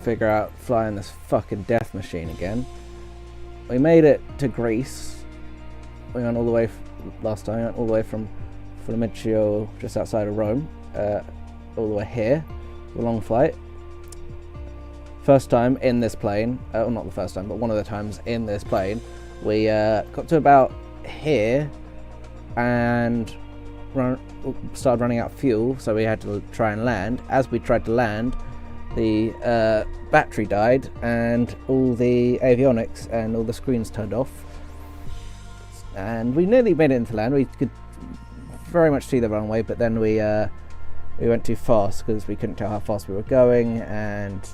figure out flying this fucking death machine again. We made it to Greece. We went all the way last time. We went all the way from Fiumicino, just outside of Rome, all the way here. A long flight. First time in this plane, well, not the first time, but one of the times in this plane, we got to about here and started running out of fuel, so we had to try and land. As we tried to land, the battery died and all the avionics and all the screens turned off, and we nearly made it into land. We could very much see the runway, but then we went too fast because we couldn't tell how fast we were going, and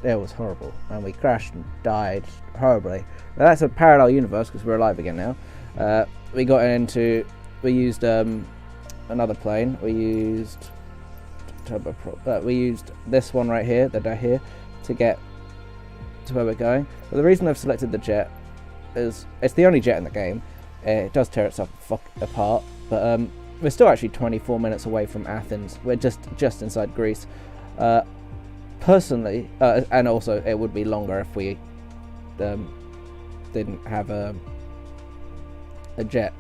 it was horrible, and we crashed and died horribly. Now that's a parallel universe because we're alive again now. We used another plane. We used turboprop. We used this one right here, the here, to get to where we're going. But the reason I've selected the jet is it's the only jet in the game. It does tear itself apart, but we're still actually 24 minutes away from Athens. We're just inside Greece. Personally, and also it would be longer if we didn't have a jet.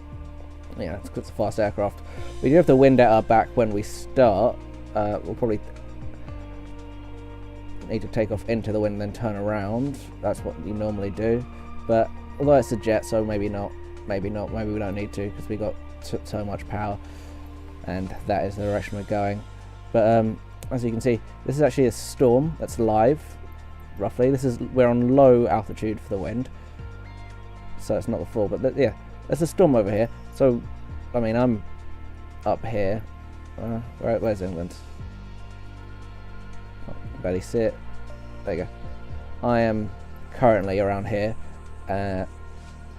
Yeah, it's a fast aircraft. We do have the wind at our back when we start. We'll probably need to take off into the wind and then turn around. That's what you normally do. But although it's a jet, so maybe not. Maybe we don't need to because we got so much power, and that is the direction we're going. But as you can see, this is actually a storm that's live, roughly. We're on low altitude for the wind, so it's not the full. But yeah, there's a storm over here. So, I mean, I'm up here. Where's England? Oh, barely see it. There you go. I am currently around here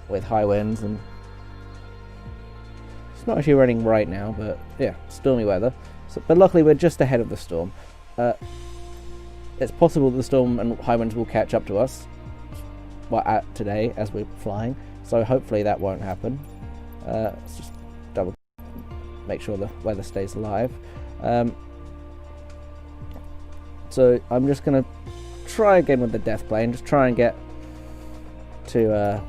with high winds, and it's not actually raining right now, but yeah, stormy weather. So, but luckily we're just ahead of the storm. It's possible that the storm and high winds will catch up to us today as we're flying, so hopefully that won't happen. Let's just make sure the weather stays alive. So I'm just going to try again with the death plane, just try and get to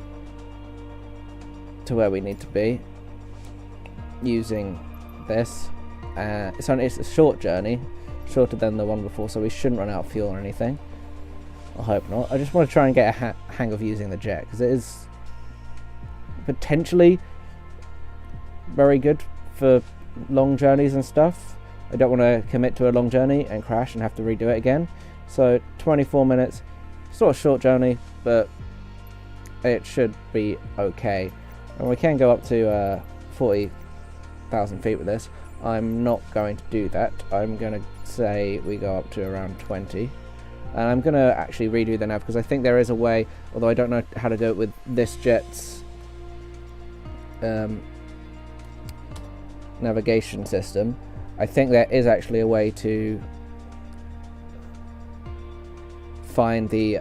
where we need to be using this. It's a short journey, shorter than the one before, so we shouldn't run out of fuel or anything. I hope not. I just want to try and get a hang of using the jet, because it is potentially very good for long journeys and stuff. I don't want to commit to a long journey and crash and have to redo it again. So 24 minutes, sort of short journey, but it should be okay. And we can go up to 40,000 feet with this. I'm not going to do that. I'm going to say we go up to around 20. And I'm going to actually redo the nav, because I think there is a way, although I don't know how to do it with this jet's navigation system. I think there is actually a way to find the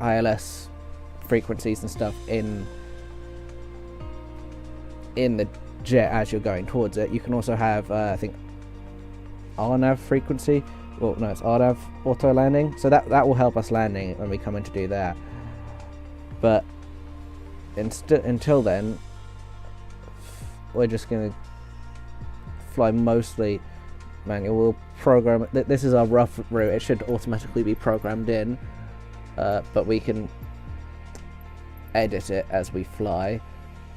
ILS frequencies and stuff in the jet as you're going towards it. You can also have I think RNAV frequency. Well, no, it's RNAV auto landing. So that will help us landing when we come in to do that. But until then, we're just going to fly mostly manual. We'll program it. This is our rough route. It should automatically be programmed in, but we can edit it as we fly.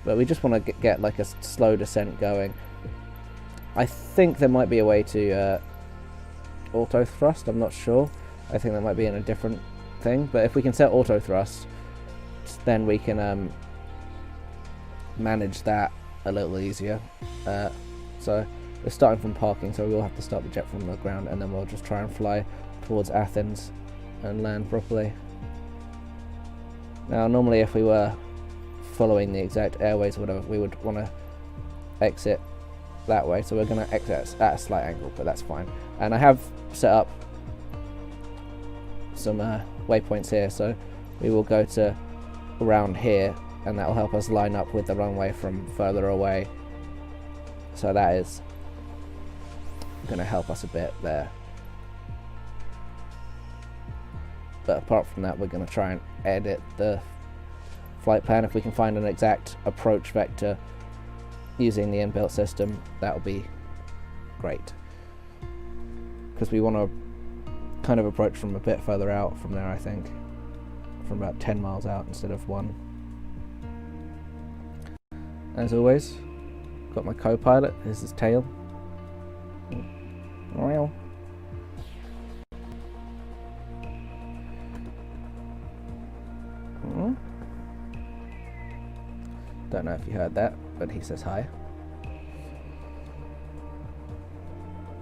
But we just want to get like a slow descent going. I think there might be a way to auto thrust. I'm not sure. I think that might be in a different thing. But if we can set auto thrust, then we can manage that a little easier. So we're starting from parking, so we'll have to start the jet from the ground, and then we'll just try and fly towards Athens and land properly. Now, normally if we were following the exact airways or whatever, we would want to exit that way, so we're going to exit at a slight angle, but that's fine. And I have set up some waypoints here, so we will go to around here, and that will help us line up with the runway from further away. So that is going to help us a bit there. But apart from that, we're going to try and edit the flight plan. If we can find an exact approach vector using the inbuilt system, that'll be great. Because we want to kind of approach from a bit further out from there, I think. From about 10 miles out instead of 1. As always, got my co-pilot. Here's his tail. Well. Don't know if you heard that, but he says hi.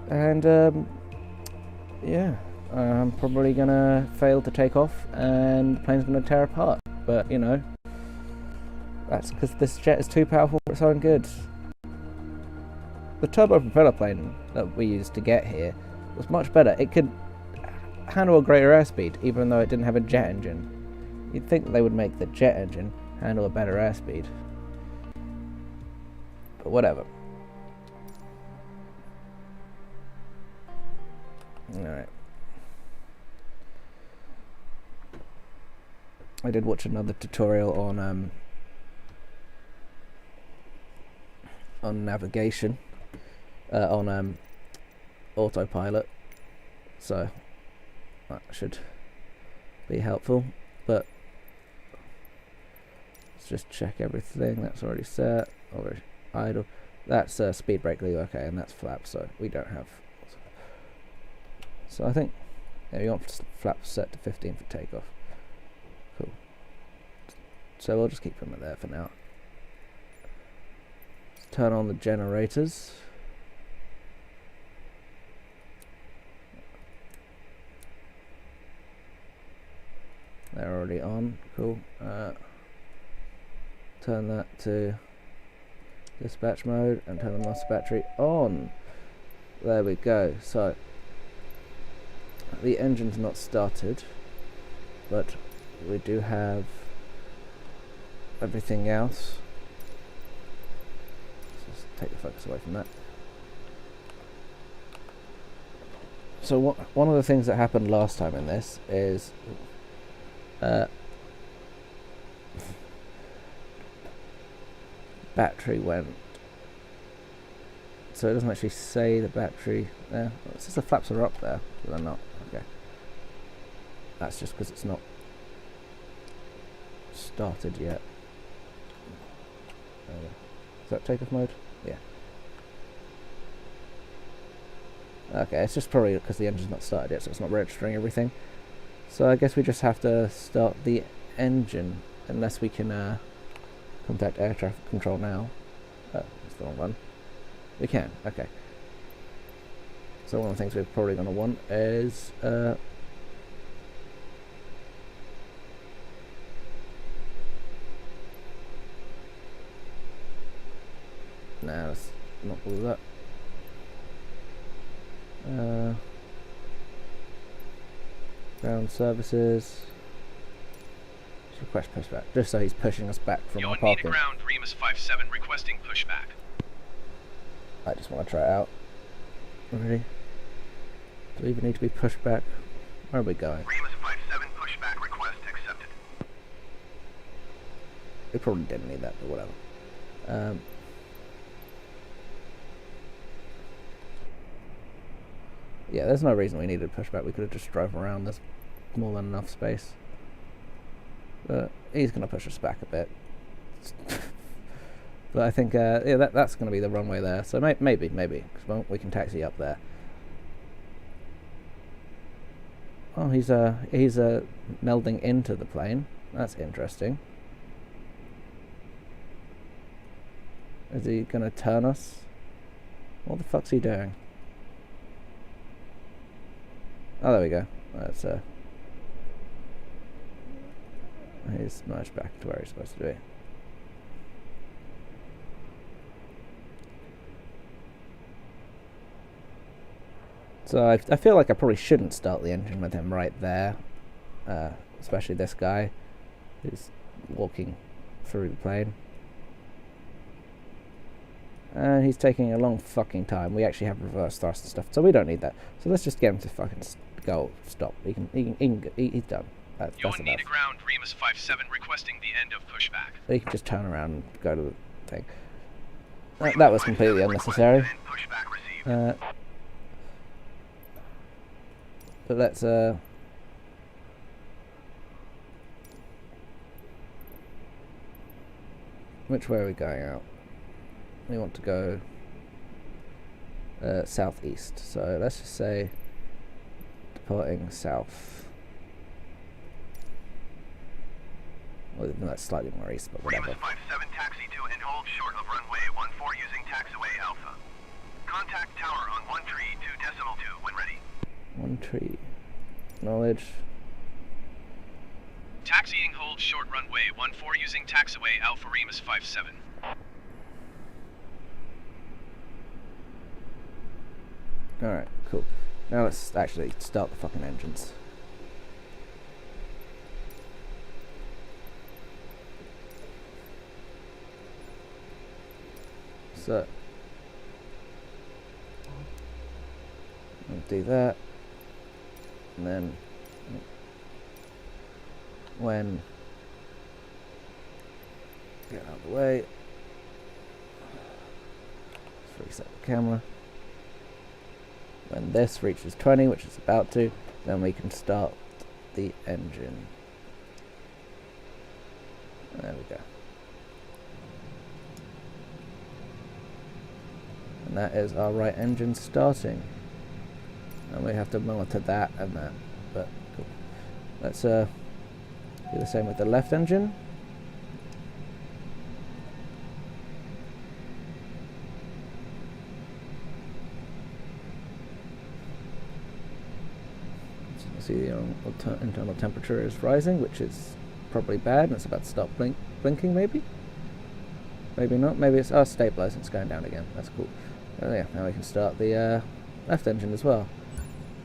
And yeah, I'm probably gonna fail to take off and the plane's gonna tear apart, but you know, that's because this jet is too powerful for its own good. The turbo propeller plane that we used to get here was much better. It could handle a greater airspeed even though it didn't have a jet engine. You'd think that they would make the jet engine handle a better airspeed, but whatever. Alright. I did watch another tutorial on navigation, on autopilot, so that should be helpful. But let's just check everything. That's already set, already idle. That's speed brake lever, okay, and that's flap, so we don't have. So I think, yeah, we want flaps set to 15 for takeoff. Cool. So we'll just keep them there for now. Let's turn on the generators. They're already on. Cool. Turn that to dispatch mode and turn the master battery on. There we go. So the engine's not started, but we do have everything else. Let's just take the focus away from that. So one of the things that happened last time in this is battery went, so it doesn't actually say the battery there. It says the flaps are up there, but they're not. Okay, that's just because it's not started yet. Is that takeoff mode? Yeah. Okay, it's just probably because the engine's not started yet, so it's not registering everything. So I guess we just have to start the engine, unless we can contact air traffic control now. Oh, that's the wrong one. We can, okay. So one of the things we're probably going to want is no, let's not do that. Ground services. Let's request pushback, just so he's pushing us back from our parking. Ground, Remus 57 requesting pushback. I just want to try it out. Ready? Do we even need to be pushed back? Where are we going? Remus 57 pushback request accepted. We probably didn't need that, but whatever. Yeah, there's no reason we needed pushback. We could have just drove around. There's more than enough space. But he's going to push us back a bit. But I think, yeah, that's going to be the runway there. So maybe, because we can taxi up there. Oh, he's melding into the plane. That's interesting. Is he going to turn us? What the fuck's he doing? Oh, there we go. That's he's merged back to where he's supposed to be. So I feel like I probably shouldn't start the engine with him right there, especially this guy who's walking through the plane. And he's taking a long fucking time. We actually have reverse thrust and stuff, so we don't need that. So let's just get him to fucking go. Stop. He's done. That's You're on enough. need a ground, Remus 57 requesting the end of pushback. So he can just turn around and go to the thing. That was completely unnecessary. Pushback received. But let's which way are we going out? We want to go southeast. So let's just say departing south. Well, that's slightly more east, but whatever. Remus 57 taxi to and hold short of runway 14 using taxiway Alpha. Contact tower on 1 tree 2.2 when ready. 1 tree. Knowledge. Taxiing hold short runway 14 using taxiway Alpha Remus 57. Alright, cool. Now let's actually start the fucking engines. So I'll do that, and then when get out of the way, let's reset the camera. When this reaches 20, which it's about to, then we can start the engine. There we go. And that is our right engine starting. And we have to monitor that and that. But cool. Let's do the same with the left engine. So you see the internal temperature is rising, which is probably bad, and it's about to start blinking maybe? Maybe not. Maybe it's stabilizing. It's going down again. That's cool. Oh yeah, now we can start the left engine as well.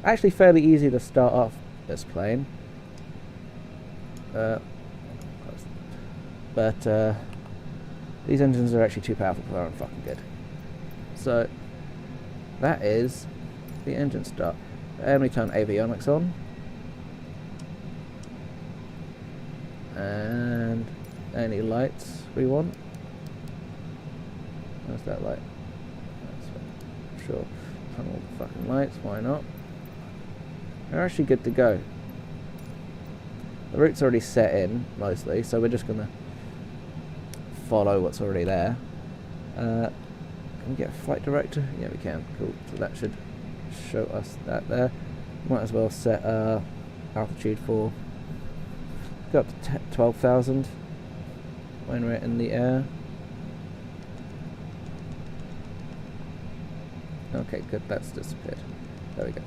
Actually fairly easy to start off this plane. But these engines are actually too powerful for their own fucking good. So that is the engine start. And we turn avionics on. And any lights we want. Where's that light? Sure. Turn all the fucking lights, why not? They're actually good to go. The route's already set in, mostly, so we're just gonna follow what's already there. Can we get a flight director? Yeah, we can. Cool. So that should show us that there. Might as well set altitude for go up to 12,000 when we're in the air. Okay, good, that's disappeared. There we go.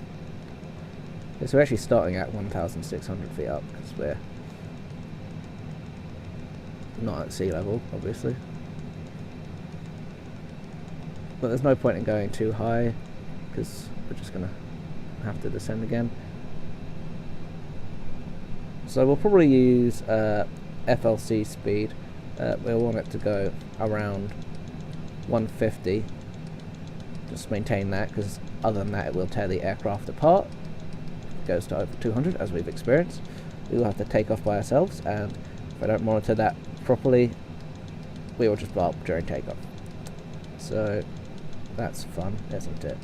Okay, so we're actually starting at 1,600 feet up, because we're not at sea level, obviously. But there's no point in going too high, because we're just going to have to descend again. So we'll probably use FLC speed. We'll want it to go around 150. Just maintain that, because other than that it will tear the aircraft apart. It goes to over 200 as we've experienced. We will have to take off by ourselves, and if I don't monitor that properly we will just blow up during takeoff. So that's fun, isn't it?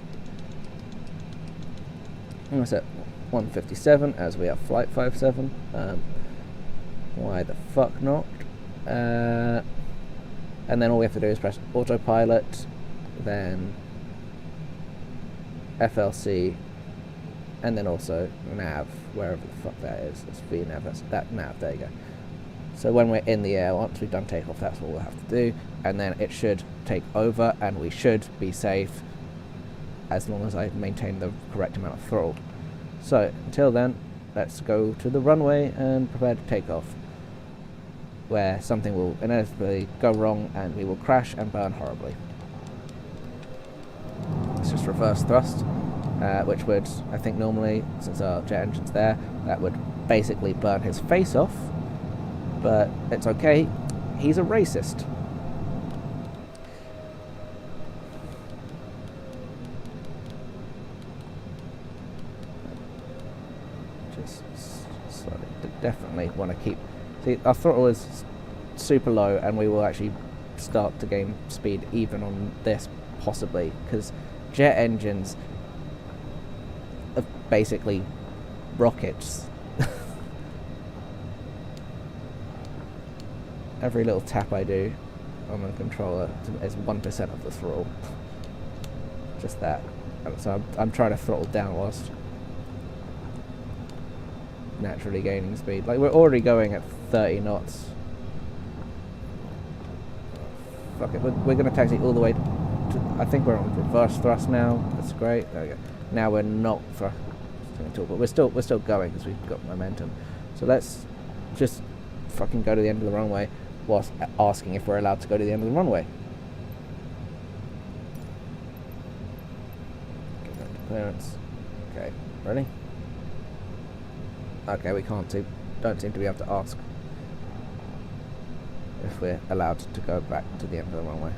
I'm set 157 as we are flight 57. Why the fuck not? And then all we have to do is press autopilot, then FLC, and then also nav, wherever the fuck that is. That's VNav, that's that nav, there you go. So when we're in the air, once we've done takeoff, that's what we'll have to do, and then it should take over, and we should be safe as long as I maintain the correct amount of throttle. So until then, let's go to the runway and prepare to take off, where something will inevitably go wrong and we will crash and burn horribly. It's just reverse thrust, which would, I think normally, since our jet engine's there, that would basically burn his face off, but it's okay, he's a racist. Just slowly. Definitely want to keep... See, our throttle is super low, and we will actually start to gain speed even on this, possibly, because jet engines are basically rockets. Every little tap I do on the controller is 1% of the throttle. Just that. So I'm trying to throttle down whilst naturally gaining speed. Like, we're already going at 30 knots. Fuck it, we're going to taxi all the way to... I think we're on reverse thrust now. That's great. There we go. Now we're not thrusting at all, but we're still going because we've got momentum. So let's just fucking go to the end of the runway whilst asking if we're allowed to go to the end of the runway. Get that to clearance. Okay, ready? Okay, we don't seem to be able to ask if we're allowed to go back to the end of the runway.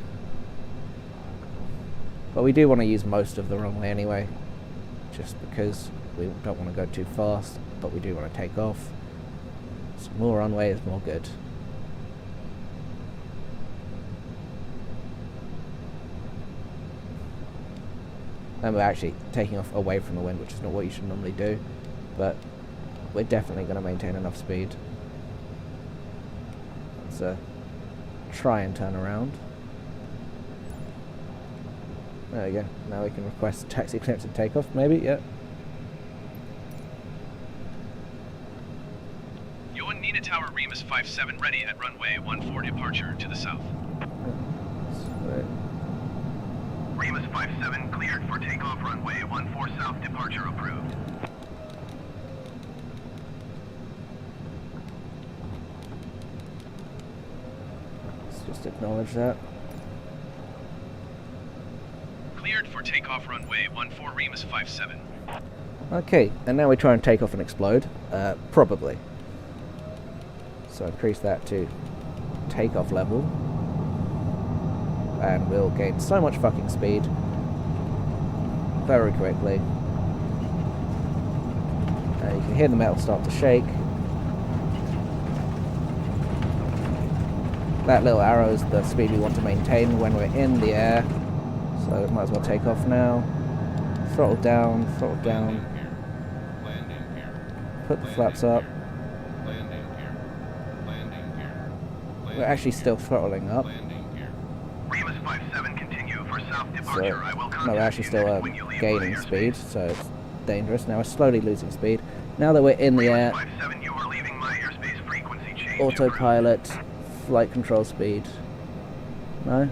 But we do want to use most of the runway anyway, just because we don't want to go too fast, but we do want to take off. So more runway is more good. And we're actually taking off away from the wind, which is not what you should normally do, but we're definitely going to maintain enough speed. Let's try and turn around. There we go. Now we can request taxi clearance and takeoff, maybe, yeah. Nina Tower Remus 57 ready at runway 14 departure to the south. Remus 57 cleared for takeoff runway 14 south departure approved. Let's just acknowledge that. Cleared for takeoff runway 14 Remus 57. Okay, and now we try and take off and explode. Probably. So increase that to takeoff level. And we'll gain so much fucking speed very quickly. You can hear the metal start to shake. That little arrow is the speed we want to maintain when we're in the air. So might as well take off now. Throttle down, throttle down. Put the flaps up. We're actually still throttling up. Remus 57 continue for south departure. I will contact no, we're actually still when you leave gaining my speed, airspace. so it's dangerous. Now we're slowly losing speed. Now that we're in the air, Remus 57, you are leaving my airspace frequency change autopilot, flight control speed. No?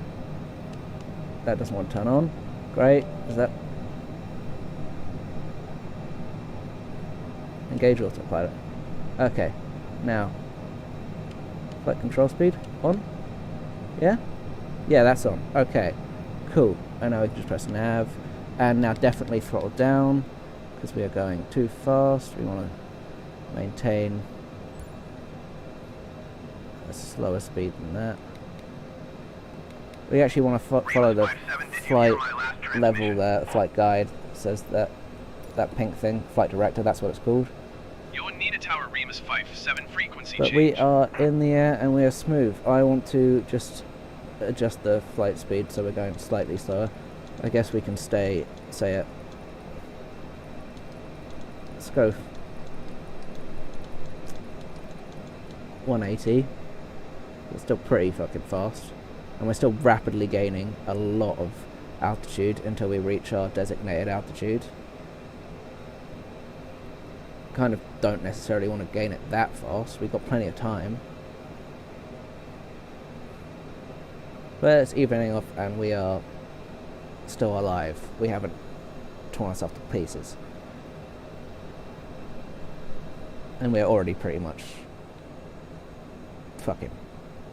That doesn't want to turn on. Great. Is that... Engage autopilot. Okay. Now. Flight control speed on? Yeah? Yeah, that's on. Okay. Cool. And now we can just press nav. And now definitely throttle down, because we are going too fast. We want to maintain a slower speed than that. We actually want to follow the flight level there, flight guide. It says that pink thing, flight director, that's what it's called. You'll need a tower Remus 57 frequency But change. we are in the air and we are smooth. I want to just adjust the flight speed so we're going slightly slower. I guess we can say it. Let's go 180. It's still pretty fucking fast. And we're still rapidly gaining a lot of altitude until we reach our designated altitude. Kind of don't necessarily want to gain it that fast. We've got plenty of time. But it's evening off and we are still alive. We haven't torn ourselves to pieces. And we're already pretty much fucking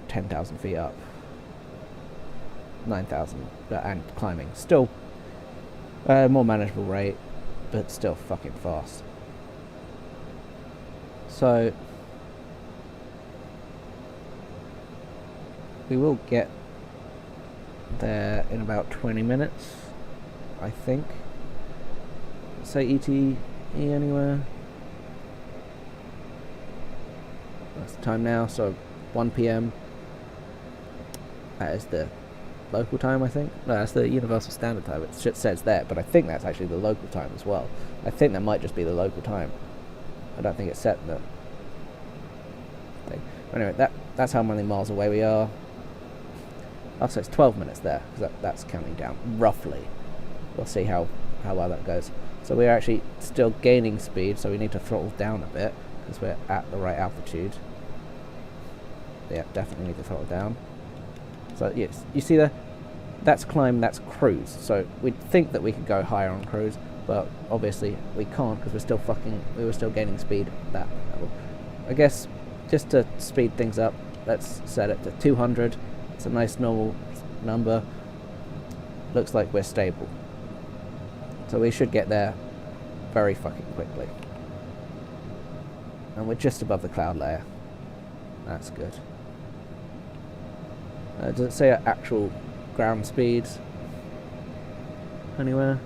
10,000 feet up. 9,000 and climbing. Still more manageable rate, but still fucking fast. So we will get there in about 20 minutes, I think. Say ETE anywhere. That's the time now, so 1 p.m. That is the local time, I think. No, that's the Universal Standard Time. It says there, but I think that's actually the local time as well. I think that might just be the local time. I don't think it's set the thing. Anyway, that's how many miles away we are. Oh, so it's 12 minutes there, because that's counting down, roughly. We'll see how well that goes. So we're actually still gaining speed, so we need to throttle down a bit, because we're at the right altitude. Yeah, definitely need to throttle down. So yes, you see that's climb, that's cruise. So we'd think that we could go higher on cruise, but obviously we can't because we were still gaining speed at that level. I guess just to speed things up, let's set it to 200. It's a nice normal number. Looks like we're stable. So we should get there very fucking quickly. And we're just above the cloud layer. That's good. Does it say actual ground speed anywhere?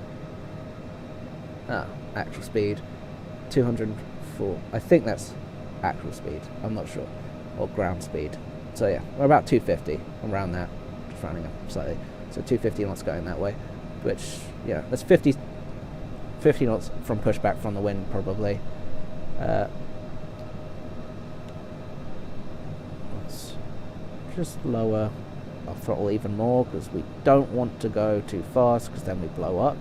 Ah, actual speed 204. I think that's actual speed. I'm not sure. Or ground speed. So yeah, we're about 250, around that. Just rounding up slightly. So 250 knots going that way. Which, yeah, that's 50 knots from pushback from the wind, probably. Let's just lower our throttle even more, because we don't want to go too fast, because then we blow up.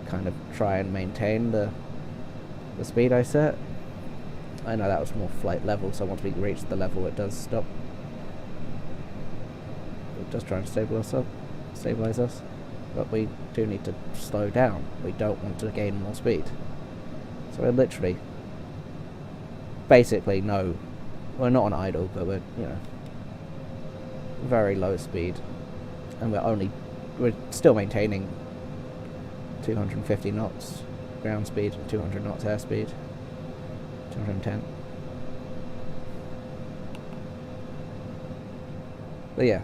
Kind of try and maintain the speed I set. I know that was more flight level, so once we reach the level it does stop. It does try and stabilize us, but we do need to slow down. We don't want to gain more speed. So we're literally, basically we're not on idle, but we're, very low speed, and we're still maintaining 250 knots ground speed, 200 knots airspeed, 210. But yeah,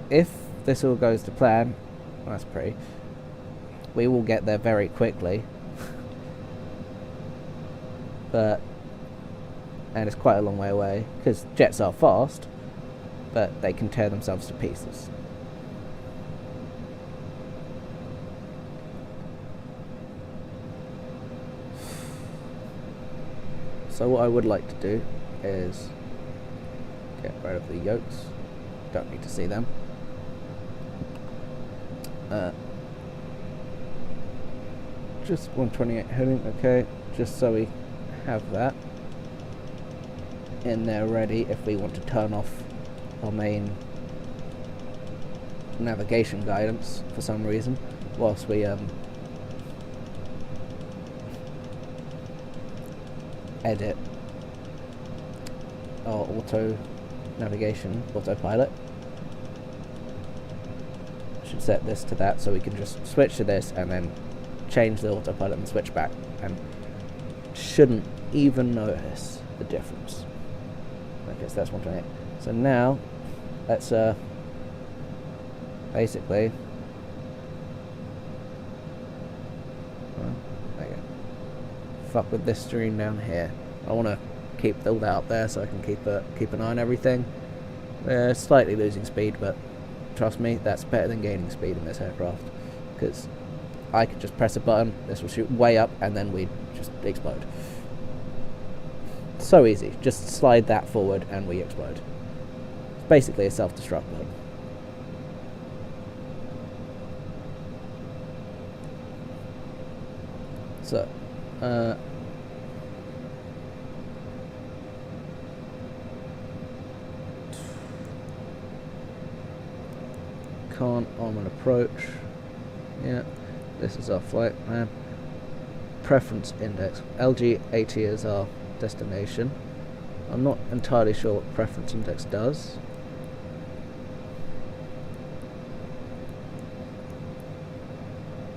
if this all goes to plan, well, that's pretty, we will get there very quickly. And it's quite a long way away, because jets are fast, but they can tear themselves to pieces. So what I would like to do is get rid of the yokes. Don't need to see them. Just 128 heading, okay, just so we have that in there ready if we want to turn off our main navigation guidance for some reason, whilst we edit our autopilot. Should set this to that, so we can just switch to this and then change the autopilot and switch back, and shouldn't even notice the difference. Okay, so that's 128. So now let's basically there you go. Fuck with this screen down here. I want to keep all that up there so I can keep an eye on everything. We're slightly losing speed, but trust me, that's better than gaining speed in this aircraft, because I could just press a button, this will shoot way up, and then we'd just explode. So easy, just slide that forward and we explode. It's basically a self-destruct button. So, can't on an approach. Yeah, this is our flight plan. Preference index. LG80 is our destination. I'm not entirely sure what preference index does.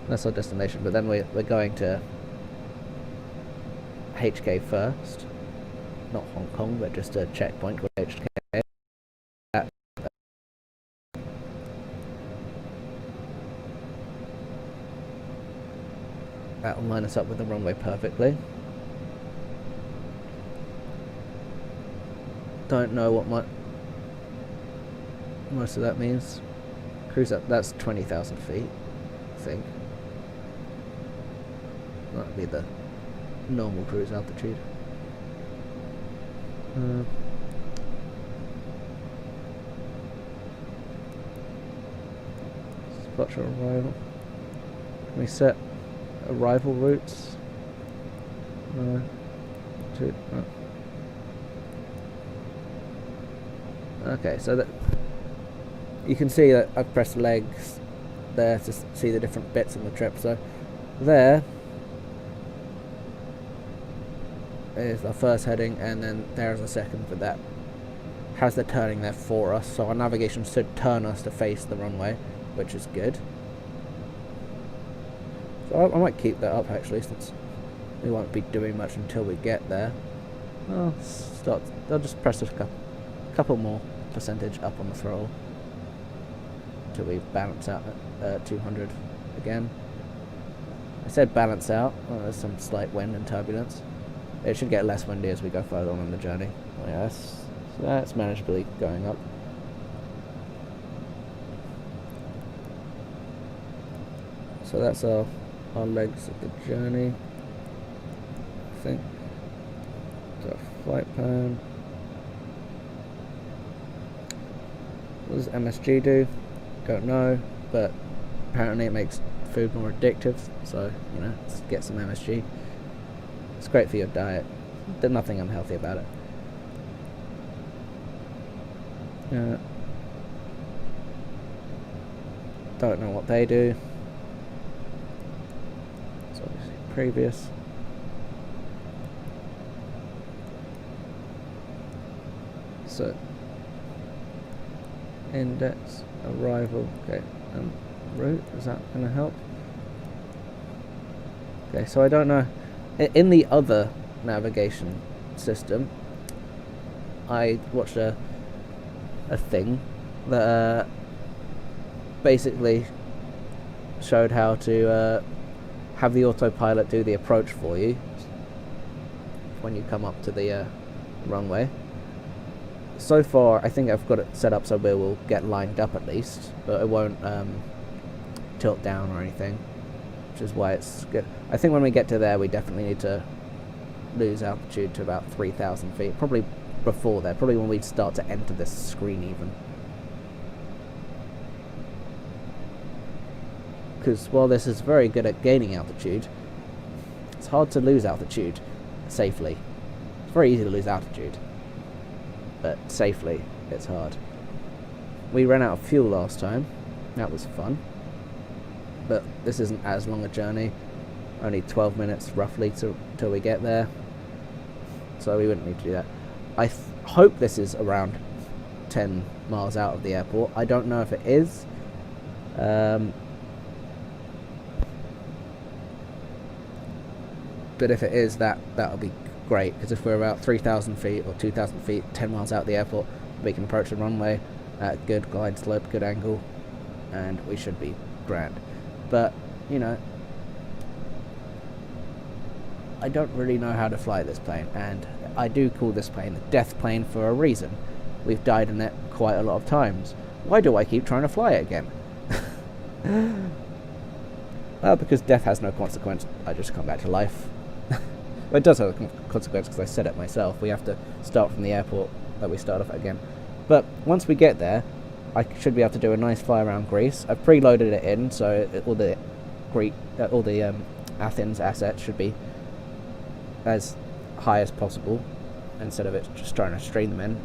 That's our destination, but then we're going to HK first. Not Hong Kong, but just a checkpoint called HK. That'll line us up with the runway perfectly. Don't know what most of that means. Cruise up, that's 20,000 feet, I think. That'd be the normal cruise altitude. Spot your arrival. Can we set arrival routes? No. No. Okay, so that you can see that I've pressed legs there to see the different bits of the trip. So there is our first heading, and then there's a second, but that has the turning there for us, so our navigation should turn us to face the runway, which is good. So I might keep that up actually, since we won't be doing much until we get there. I'll just press a couple more percentage up on the throttle until we balance out at 200 again. I said balance out. Well, there's some slight wind and turbulence. It should get less windy as we go further on in the journey. Oh, yeah, that's manageably going up. So that's our legs of the journey, I think. So flight plan. What does MSG do? Don't know, but apparently it makes food more addictive, so, you know, let's get some MSG. It's great for your diet. There's nothing unhealthy about it. Don't know what they do. It's obviously previous. So index, arrival, okay, route, is that going to help? Okay, so I don't know. In the other navigation system, I watched a thing that basically showed how to have the autopilot do the approach for you when you come up to the runway. So far, I think I've got it set up so we will get lined up at least, but it won't tilt down or anything, which is why it's good. I think when we get to there, we definitely need to lose altitude to about 3,000 feet, probably before there, probably when we start to enter this screen even. Because while this is very good at gaining altitude, it's hard to lose altitude safely. It's very easy to lose altitude, but safely it's hard. We ran out of fuel last time. That was fun, but this isn't as long a journey, only 12 minutes roughly till we get there, so we wouldn't need to do that. I hope this is around 10 miles out of the airport. I don't know if it is. But if it is, that'll be great, because if we're about 3,000 feet or 2,000 feet, 10 miles out of the airport, we can approach the runway at good glide slope, good angle, and we should be grand. But, you know, I don't really know how to fly this plane, and I do call this plane the death plane for a reason. We've died in it quite a lot of times. Why do I keep trying to fly it again? Well, because death has no consequence. I just come back to life. Well, it does have a consequence because I said it myself. We have to start from the airport that we start off at again. But once we get there, I should be able to do a nice fly around Greece. I've preloaded it in, so all the Athens assets should be as high as possible, instead of it just trying to stream them in.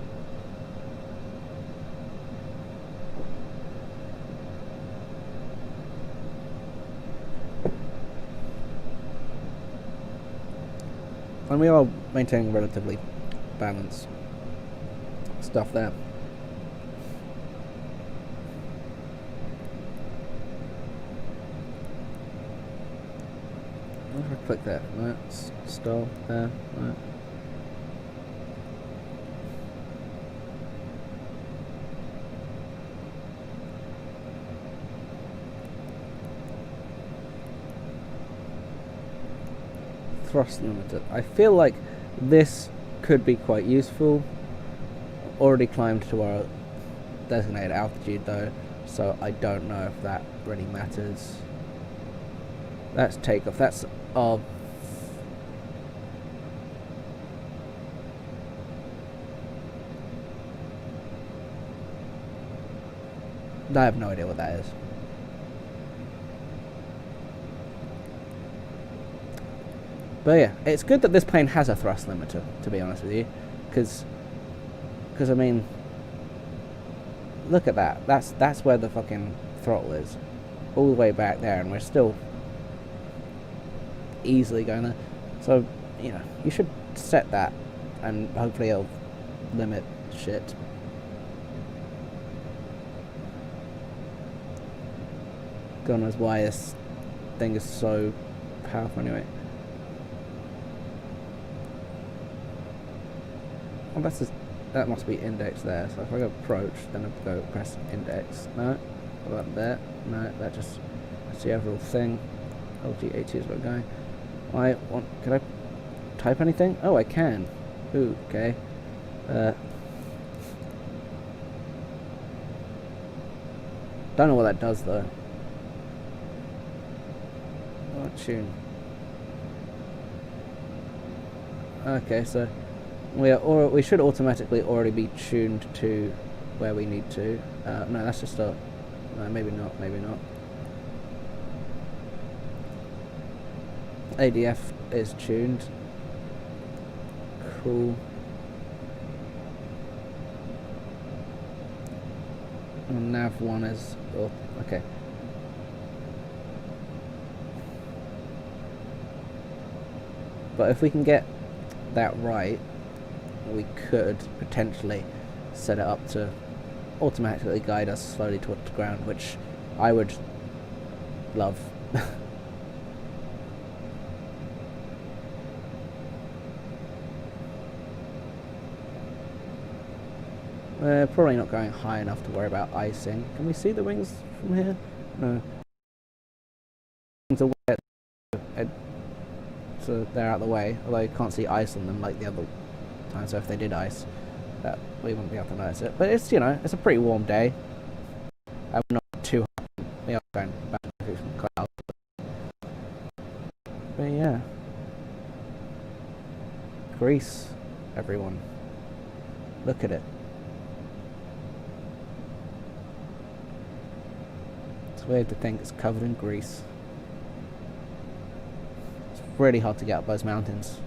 And we are maintaining relatively balanced stuff there. If I click that, right, stall there, right. Thrust limiter. I feel like this could be quite useful. Already climbed to our designated altitude though, so I don't know if that really matters. That's takeoff. That's our... I have no idea what that is. But yeah, it's good that this plane has a thrust limiter, to be honest with you, because I mean, look at that. That's where the fucking throttle is, all the way back there, and we're still easily going there. So you know, you should set that, and hopefully it'll limit shit. God knows why this thing is so powerful anyway. Oh, that must be index there. So if I go approach, then I go press index. No, what about there? No, that's the overall thing. LG80 is where we're going. Can I type anything? Oh, I can. Ooh, okay. Don't know what that does though. Oh, tune. Okay, so we should automatically already be tuned to where we need to. No, that's just a... No, maybe not, maybe not. ADF is tuned. Cool. And nav 1 is... Oh, okay. But if we can get that right, we could potentially set it up to automatically guide us slowly towards the ground, which I would love. We're probably not going high enough to worry about icing. Can we see the wings from here? No. So they're out of the way, although you can't see ice on them like the other time, so if they did ice, that we wouldn't be able to notice it. But it's, you know, it's a pretty warm day. I'm not too hot. We are going back through some clouds. But yeah. Greece, everyone. Look at it. It's weird to think it's covered in grease. Really hard to get up those mountains.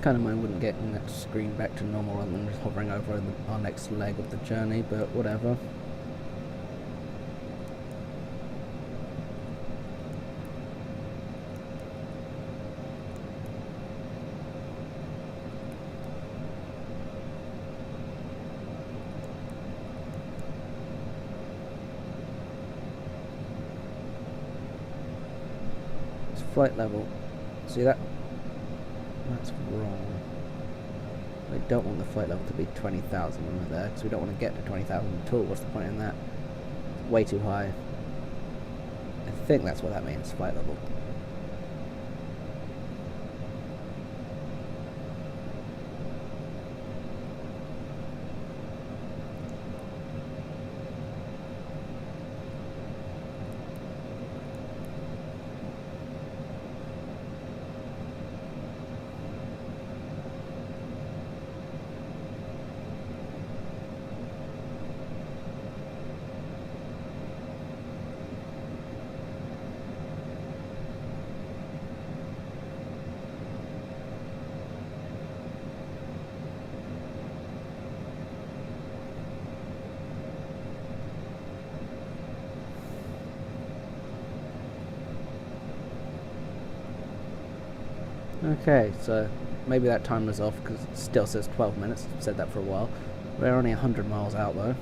Kind of mind wouldn't getting that screen back to normal rather than just hovering over our next leg of the journey, but whatever. It's flight level. See that? That's wrong. We don't want the flight level to be 20,000 when we're there, because we don't want to get to 20,000 at all. What's the point in that? It's way too high. I think that's what that means, flight level. Okay, so maybe that timer's off because it still says 12 minutes. I've said that for a while. We're only 100 miles out though.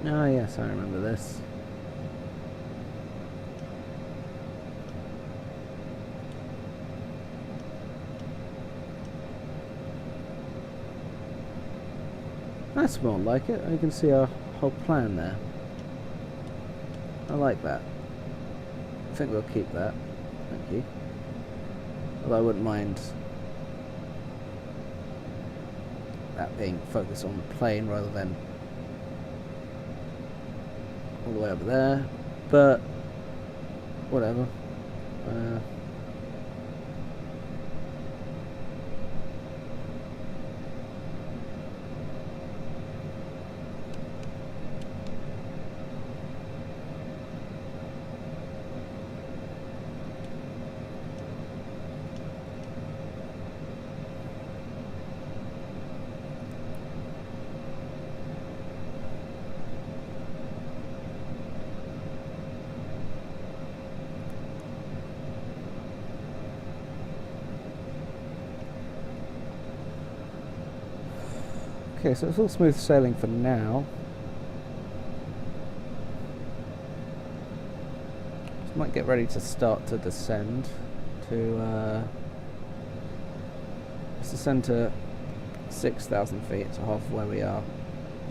Oh yes, I remember this. That's more like it. You can see our whole plan there. I like that. I think we'll keep that. Thank you. Although I wouldn't mind that being focused on the plane rather than all the way over there, but whatever. Okay, so it's all smooth sailing for now. Just might get ready to start to descend to let's descend to 6,000 feet, so half where we are,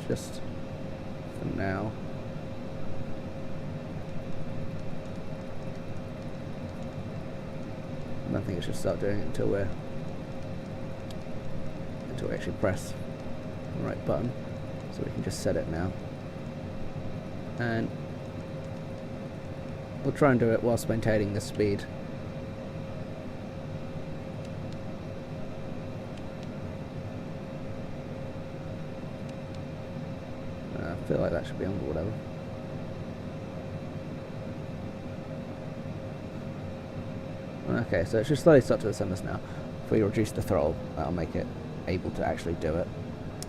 just for now. I don't think it should start doing it until we actually press the right button, so we can just set it now, and we'll try and do it whilst maintaining the speed. I feel like that should be on, but whatever. Okay, so it should slowly start to descend us now. If we reduce the throttle, that'll make it able to actually do it,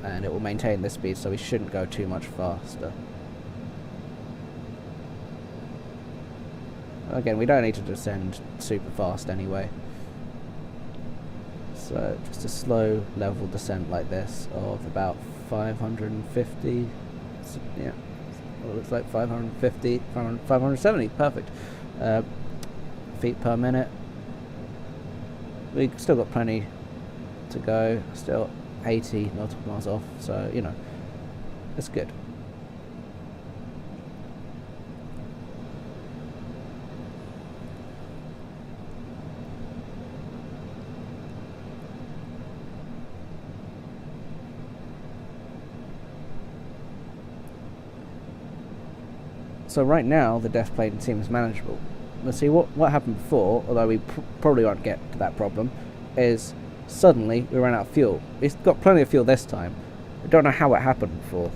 and it will maintain this speed, so we shouldn't go too much faster. Again, we don't need to descend super fast anyway, so just a slow level descent like this of about 550, yeah, well, it looks like 550, 570, perfect, feet per minute. We've still got plenty to go, still 80 nautical miles off, so you know, it's good. So right now the death plane seems manageable. Let's see what happened before, although we probably won't get to that problem, is suddenly we ran out of fuel. It's got plenty of fuel this time. I don't know how it happened before.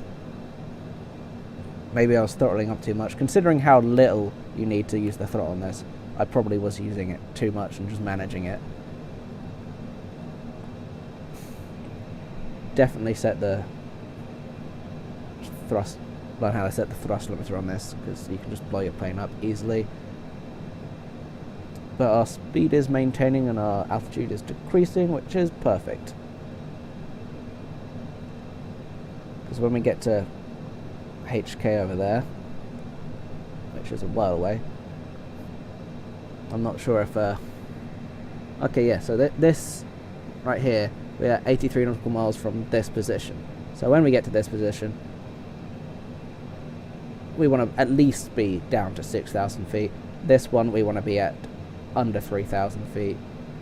Maybe I was throttling up too much. Considering how little you need to use the throttle on this, I probably was using it too much and just managing it. Definitely set the thrust, learn how to set the thrust limiter on this, because you can just blow your plane up easily. But our speed is maintaining and our altitude is decreasing, which is perfect. Because when we get to HK over there, which is a while away, I'm not sure if okay, yeah, so this right here, we're 83 nautical miles from this position. So when we get to this position, we want to at least be down to 6,000 feet. This one we want to be at under 3,000 feet,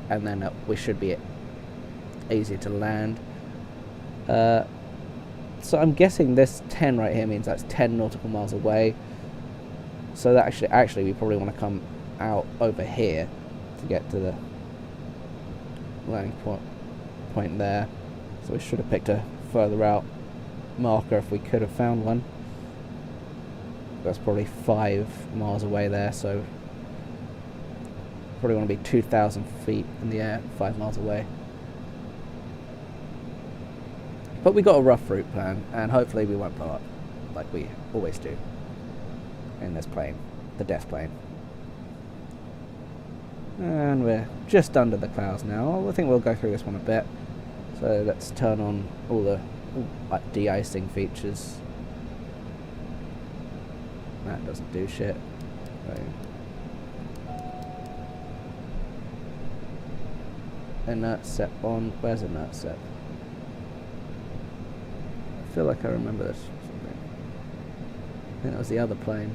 and then we should be easier to land. So I'm guessing this 10 right here means that's 10 nautical miles away. So that actually we probably want to come out over here to get to the landing point there. So we should have picked a further out marker if we could have found one. That's probably 5 miles away there, so probably want to be 2,000 feet in the air, 5 miles away. But we got a rough route plan, and hopefully we won't blow up like we always do in this plane, the death plane. And we're just under the clouds now. I think we'll go through this one a bit. So let's turn on all the de-icing features. That doesn't do shit. Inert set on. Where's inert set? I feel like I remember this. I think that was the other plane.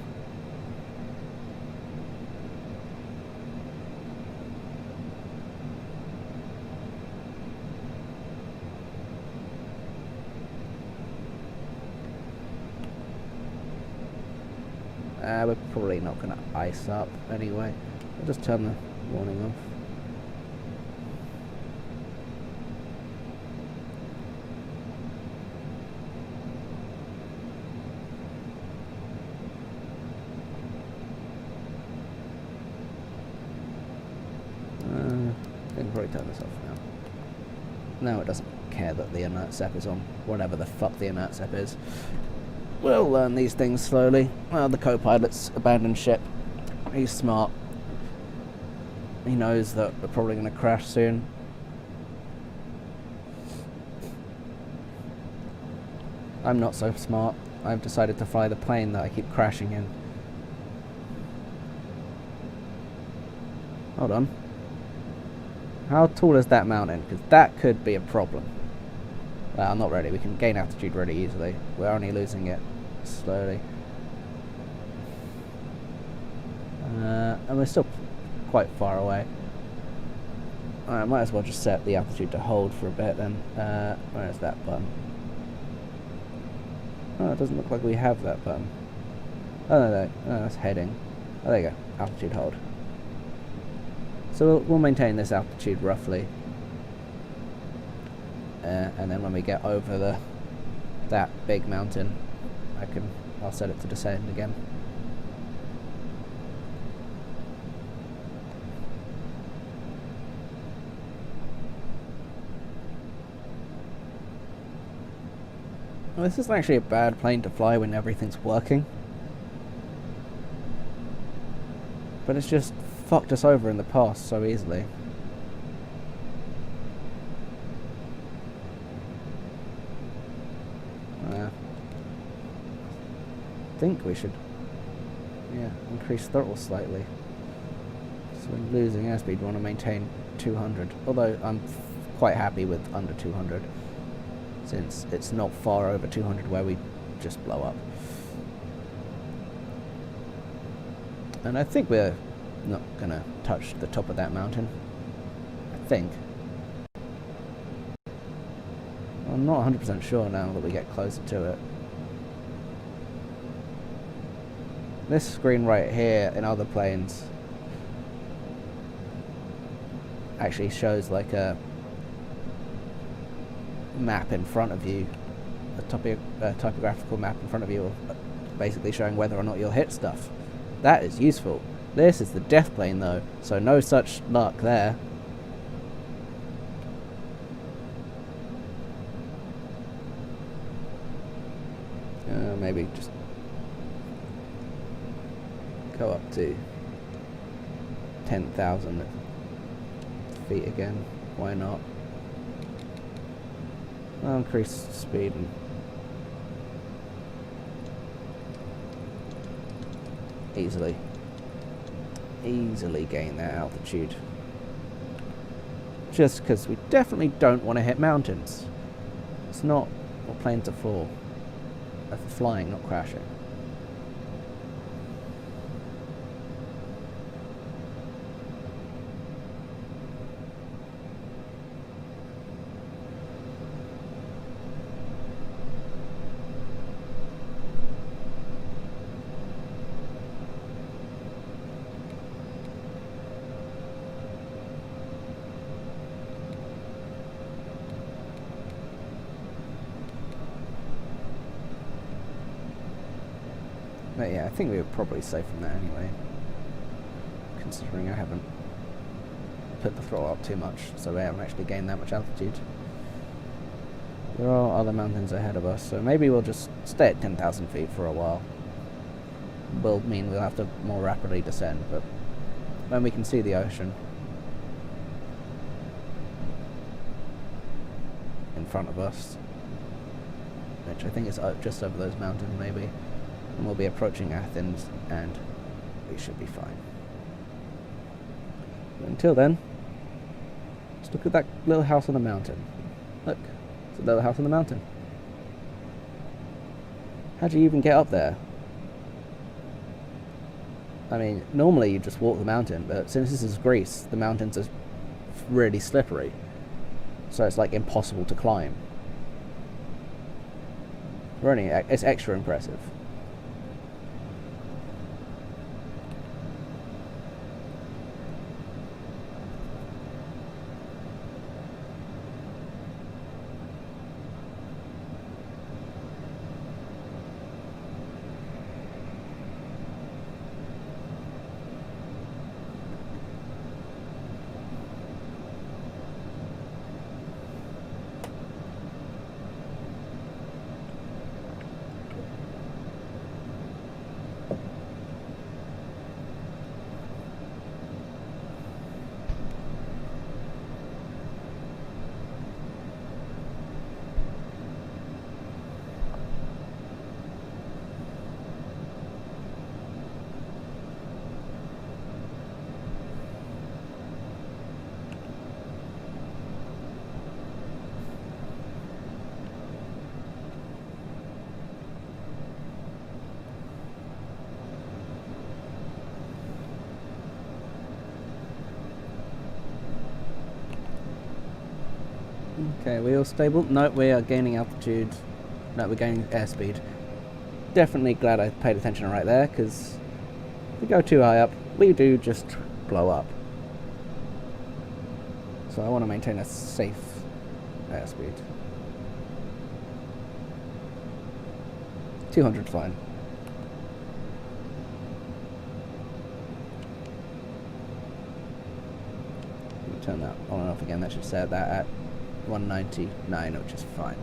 We're probably not going to ice up anyway. I'll just turn the warning off. I can probably turn this off now. No, it doesn't care that the inert sep is on. Whatever the fuck the inert sep is. We'll learn these things slowly. Well, the co-pilot's abandoned ship. He's smart. He knows that we're probably going to crash soon. I'm not so smart. I've decided to fly the plane that I keep crashing in. Hold on. How tall is that mountain? Because that could be a problem. Well, not really. We can gain altitude really easily. We're only losing it slowly. And we're still quite far away. I might as well just set the altitude to hold for a bit then. Where is that button? Oh, it doesn't look like we have that button. Oh, no, that's heading. Oh, there you go. Altitude hold. So we'll maintain this altitude roughly. And then when we get over that big mountain, I'll set it to descend again. Well, this isn't actually a bad plane to fly when everything's working, but it's just fucked us over in the past so easily. I think we should increase throttle slightly. So when losing airspeed we want to maintain 200, although I'm quite happy with under 200 since it's not far over 200 where we just blow up. And I think we're not gonna touch the top of that mountain. I think. I'm not 100% sure now that we get closer to it. This screen right here in other planes actually shows like a map in front of you, a topographical map in front of you, basically showing whether or not you'll hit stuff. That is useful. This is the death plane though, so no such luck there. Maybe just go up to 10,000 feet again. Why not? I'll increase speed and easily gain that altitude. Just because we definitely don't want to hit mountains. It's not what planes are for. They're for flying, not crashing. But yeah, I think we were probably safe from that anyway, considering I haven't put the throttle up too much, so we haven't actually gained that much altitude. There are other mountains ahead of us, so maybe we'll just stay at 10,000 feet for a while. Will mean we'll have to more rapidly descend, but when we can see the ocean in front of us, which I think is just over those mountains maybe, and we'll be approaching Athens, and we should be fine. But until then, just look at that little house on the mountain. Look, it's a little house on the mountain. How do you even get up there? I mean, normally you just walk the mountain, but since this is Greece, the mountains are really slippery, so it's like impossible to climb. It's extra impressive. Okay, we all stable? No, we are gaining altitude. No, we're gaining airspeed. Definitely glad I paid attention right there, because if we go too high up, we do just blow up. So I want to maintain a safe airspeed. 200 fine. Turn that on and off again. That should set that at 199, which is fine.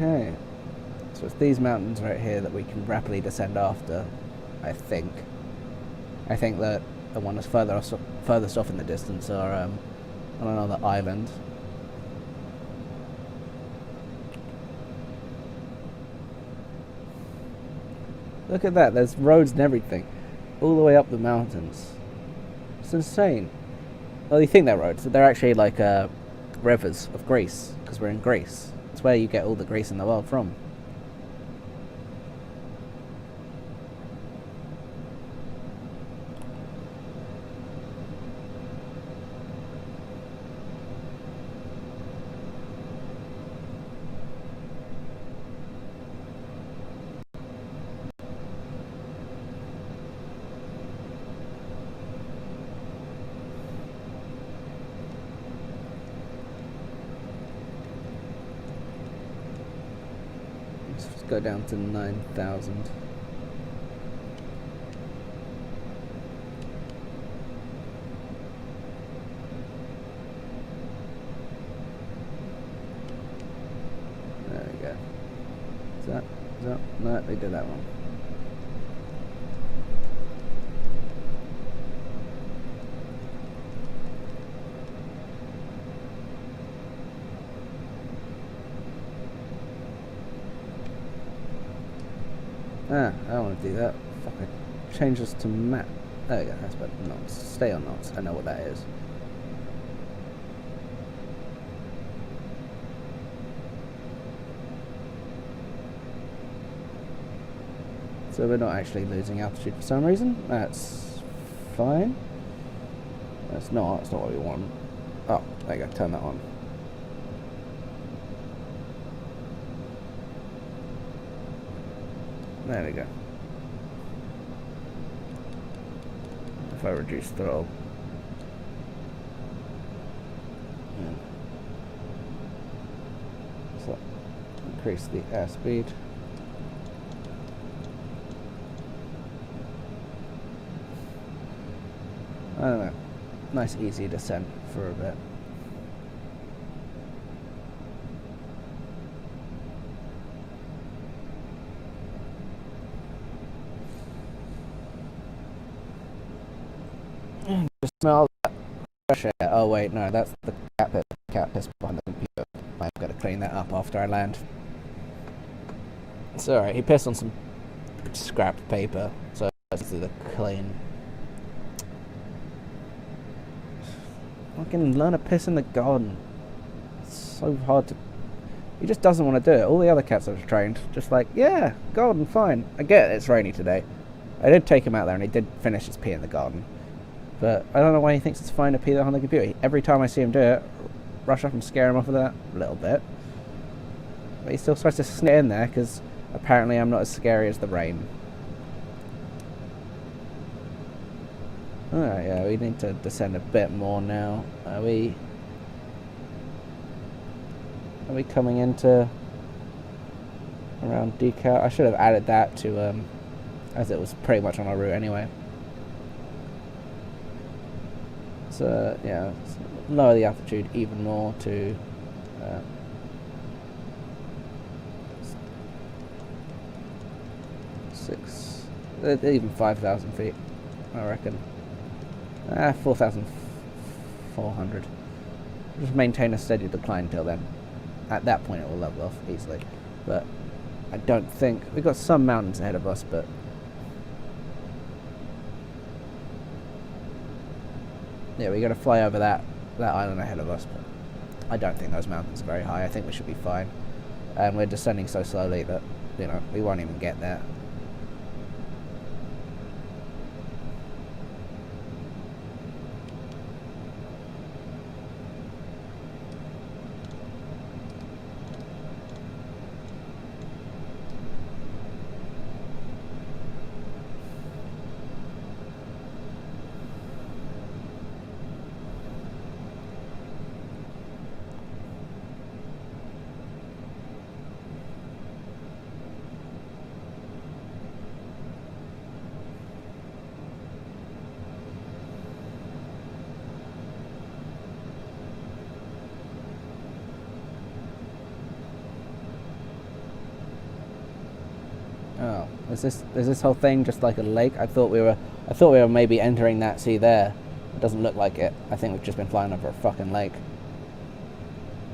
Okay, so it's these mountains right here that we can rapidly descend after, I think. I think that the one that's furthest off in the distance are on another island. Look at that, there's roads and everything, all the way up the mountains. It's insane. Well, you think they're roads, but they're actually like rivers of Greece, because we're in Greece. It's where you get all the Greece in the world from. Go down to 9,000. There we go. Is that? No, they did that one. I don't want to do that. Fuck it. Change this to map. There we go, that's better. Knots. Stay on knots. I know what that is. So we're not actually losing altitude for some reason. That's fine. That's not what we want. Oh, there you go, turn that on. There we go. If I reduce throttle. So, increase the airspeed. I don't know. Nice easy descent for a bit. Just smell that fresh air. Oh wait, no, that's the cat piss behind the computer. I've got to clean that up after I land. It's alright, he pissed on some scrap paper, so let's do the clean. Fucking learn to piss in the garden. It's so hard to... He just doesn't want to do it. All the other cats I've trained, just like, yeah, garden, fine. I get it, it's rainy today. I did take him out there and he did finish his pee in the garden. But I don't know why he thinks it's fine to pee there on the computer. Every time I see him do it, rush up and scare him off of that a little bit. But he still tries to sneak in there because apparently I'm not as scary as the rain. Alright, yeah, we need to descend a bit more now. Are we coming into around decal? I should have added that to as it was pretty much on our route anyway. So yeah, lower the altitude even more to even 5,000 feet, I reckon. 4,400. Just maintain a steady decline until then. At that point it will level off easily. But I don't think... We've got some mountains ahead of us, but... Yeah, we got to fly over that island ahead of us, but I don't think those mountains are very high. I think we should be fine. And we're descending so slowly that, you know, we won't even get there. Oh, is this whole thing just like a lake? I thought we were maybe entering that sea there. It doesn't look like it. I think we've just been flying over a fucking lake.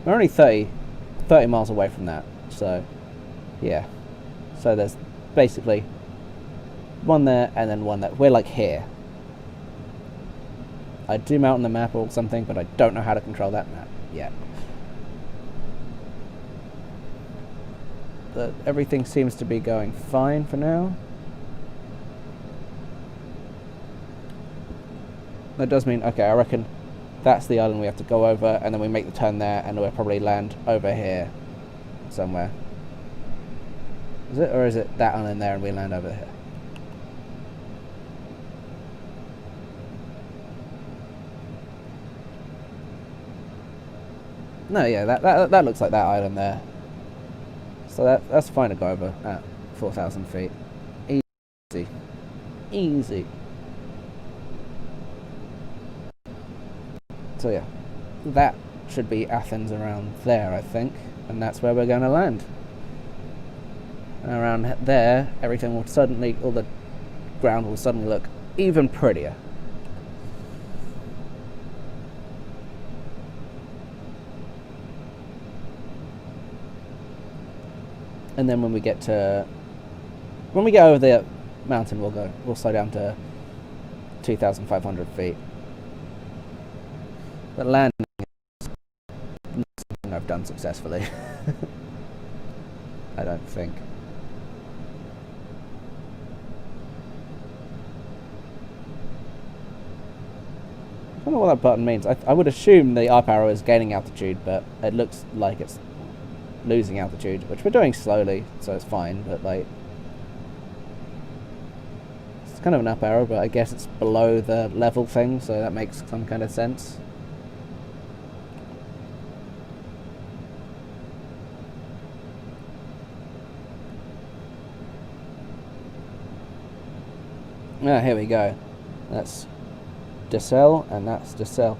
We're only 30 miles away from that, so yeah. So there's basically one there and then one there. We're like here. I'd zoom out on the map or something, but I don't know how to control that map yet. But everything seems to be going fine for now. That does mean, okay, I reckon that's the island we have to go over, and then we make the turn there, and we'll probably land over here somewhere. Is it? Or is it that island there and we land over here? No, yeah, that looks like that island there. So that's fine to go over at 4,000 feet. Easy. Easy. So yeah, that should be Athens around there, I think. And that's where we're going to land. And around there, everything will suddenly, all the ground will suddenly look even prettier. And then when we get to When we get over the mountain, we'll slow down to 2,500 feet. But landing is not something I've done successfully. I don't think. I don't know what that button means. I would assume the up arrow is gaining altitude, but it looks like it's losing altitude, which we're doing slowly, so it's fine, but like, it's kind of an up arrow, but I guess it's below the level thing, so that makes some kind of sense. Ah, here we go. That's decel, and that's decel.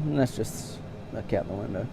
Let's just look out the window.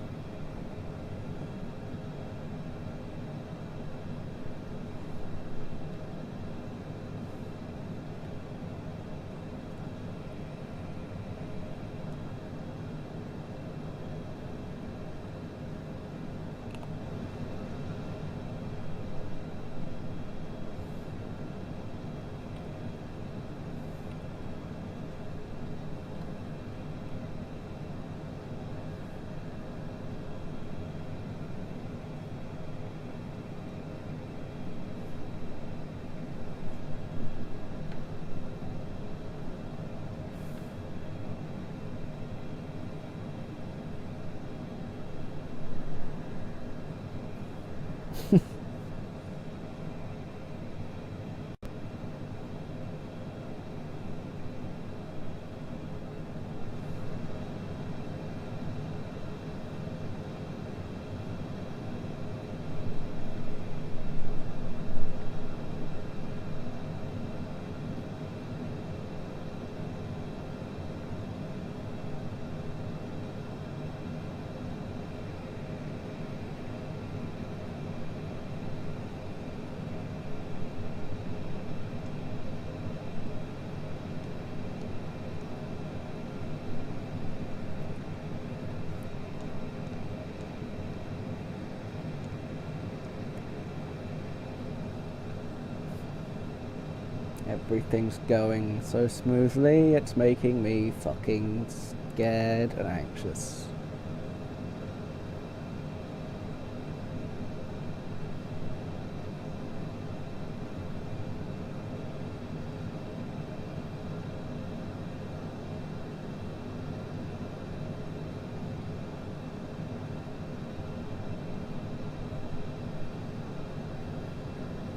Everything's going so smoothly, it's making me fucking scared and anxious.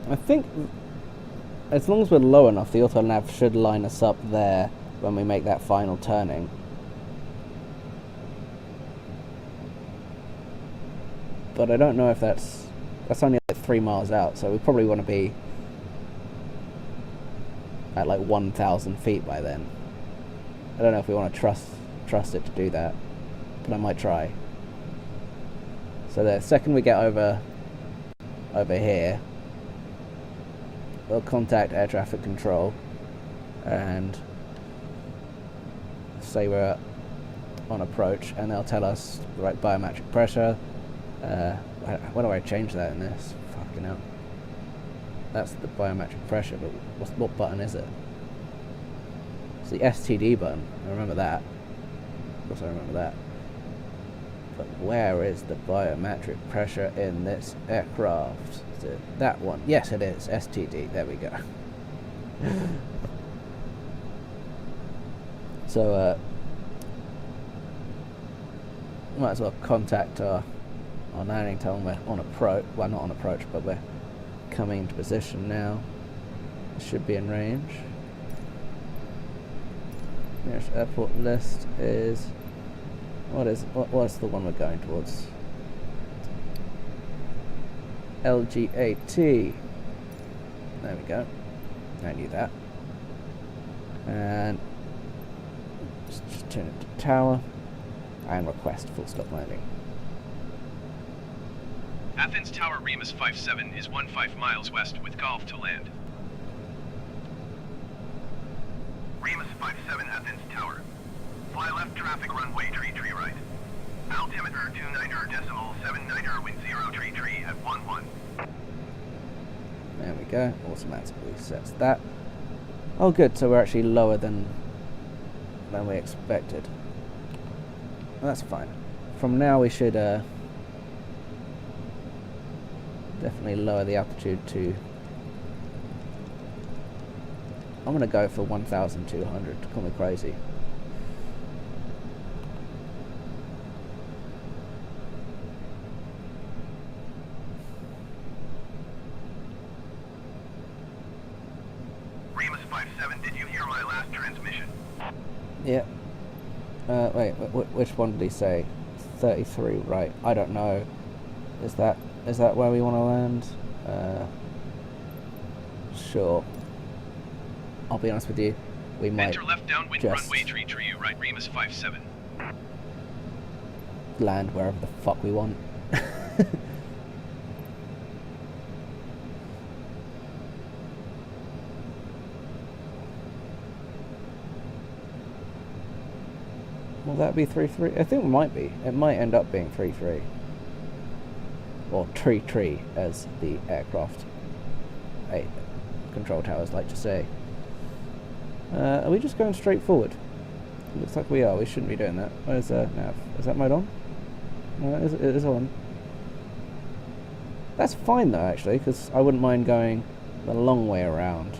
I think as long as we're low enough, the auto nav should line us up there when we make that final turning. But I don't know if that's only like 3 miles out, so we probably want to be at like 1,000 feet by then. I don't know if we want to trust it to do that, but I might try. So the second we get over here, we'll contact air traffic control and say we're on approach, and they'll tell us the right biometric pressure. Why do I change that in this? Fucking hell. That's the biometric pressure, but what button is it? It's the STD button. I remember that. Of course I remember that. But where is the biometric pressure in this aircraft? Is it that one? Yes, it is. STD. There we go. So, might as well contact our landing, tell them we're on approach. Well, not on approach, but we're coming into position now. Should be in range. Nearest airport list is... What's the one we're going towards? LGAT. There we go. I knew that. And just turn it to tower, and request full stop landing. Athens Tower Remus 57 is 15 miles west with golf to land. Remus 57 Athens Tower. Fly left traffic runway tree right. Altimeter 29.79 wind 0 tree at 11. There we go, automatically sets that. Oh good, so we're actually lower than we expected. That's fine. From now we should definitely lower the altitude to... I'm gonna go for 1,200, call me crazy. Remus 57, did you hear my last transmission? Yeah. Wait, which one did he say? 33, right. I don't know. Is that where we want to land? Sure. I'll be honest with you. We might Enter left downwind just runway tree right Remus 57. land wherever the fuck we want. Will that be 3-3? I think it might be. It might end up being 3-3. Or tree, as the aircraft control towers like to say. Are we just going straight forward? Looks like we are. We shouldn't be doing that. Where's nav? Is that mode on? No, it is on. That's fine though, actually, because I wouldn't mind going the long way around.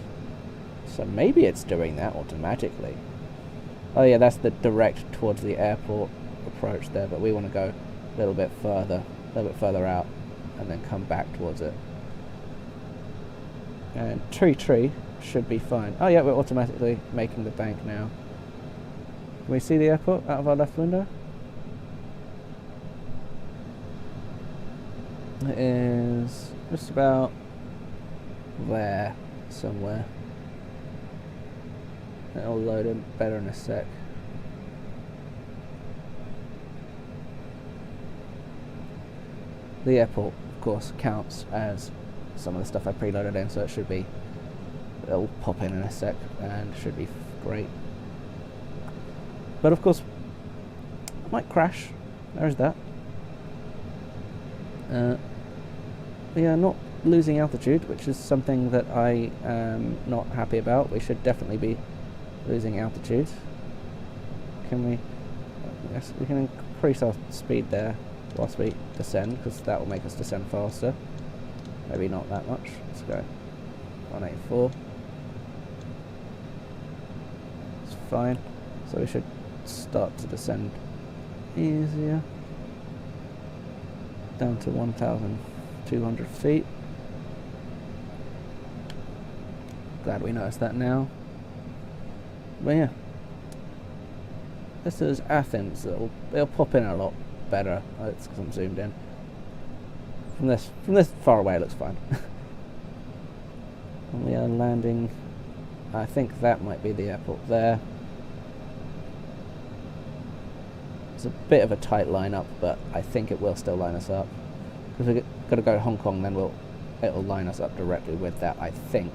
So maybe it's doing that automatically. Oh yeah, that's the direct towards the airport approach there, but we want to go a little bit further out, and then come back towards it. And tree should be fine. Oh yeah, we're automatically making the bank now. Can we see the airport out of our left window? It is just about there somewhere. It'll load in better in a sec. The airport, of course, counts as some of the stuff I preloaded in, so it'll pop in a sec and should be great. But of course, it might crash. There's that. We are not losing altitude, which is something that I am not happy about. We should definitely be losing altitude. Can we? Yes, we can increase our speed there whilst we descend, because that will make us descend faster. Maybe not that much. Let's go 184. It's fine. So we should start to descend easier. Down to 1,200 feet. Glad we noticed that now. But yeah, this is Athens. It'll pop in a lot better. It's because I'm zoomed in. From this far away, it looks fine. And we are landing. I think that might be the airport there. It's a bit of a tight lineup, but I think it will still line us up. Because we've got to go to Hong Kong, then it'll line us up directly with that, I think.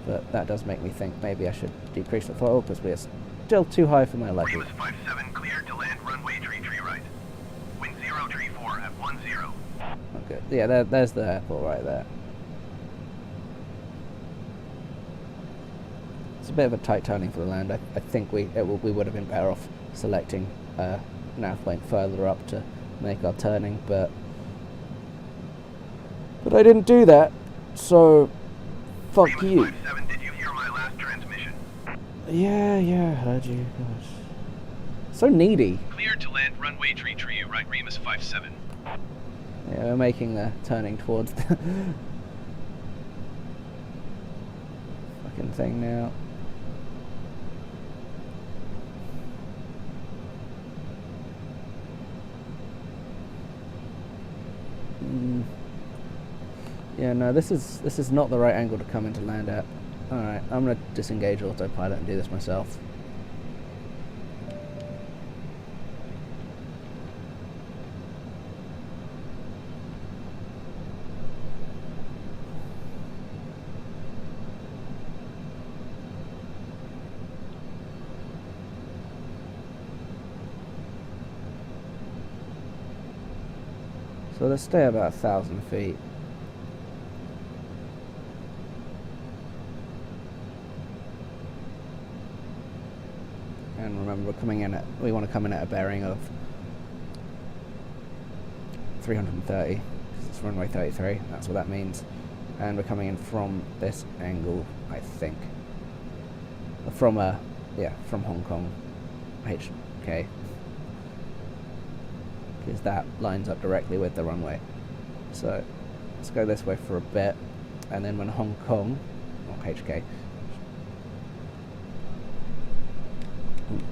But that does make me think maybe I should decrease the throttle, because we are still too high for my liking. Remus 57 cleared to land runway tree right. Wind 0 tree 4 at 10. Okay, yeah, there's the airport right there. It's a bit of a tight turning for the land. I think we would have been better off selecting nav point further up to make our turning, but I didn't do that, so fuck Remus you. 57, did you hear my last transmission? Yeah, I heard you. Gosh. So needy. Cleared to land runway tree right Remus 57. Yeah, we're making the turning towards the fucking thing now. Yeah, no, this is not the right angle to come in to land at. Alright, I'm gonna disengage autopilot and do this myself. So let's stay about 1,000 feet. And remember, we want to come in at a bearing of 330, because it's runway 33, that's what that means. And we're coming in from this angle, I think. From Hong Kong, HK. Because that lines up directly with the runway. So, let's go this way for a bit, and then when Hong Kong, or HK,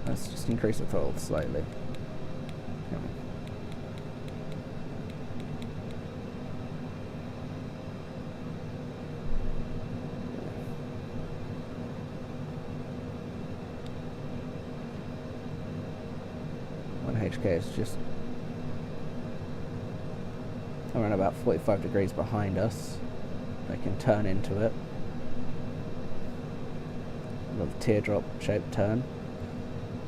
let's just increase the throttle slightly. When HK is just around about 45 degrees behind us, I can turn into it. A little teardrop shaped turn.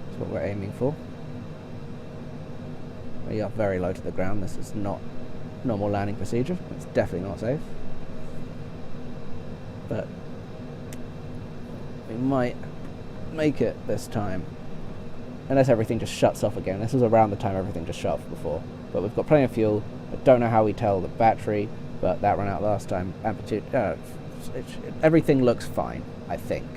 That's what we're aiming for. We are very low to the ground. This is not normal landing procedure. It's definitely not safe. But we might make it this time. Unless everything just shuts off again. This was around the time everything just shut off before. But we've got plenty of fuel. I don't know how we tell the battery, but that ran out last time. Amplitude, everything looks fine, I think.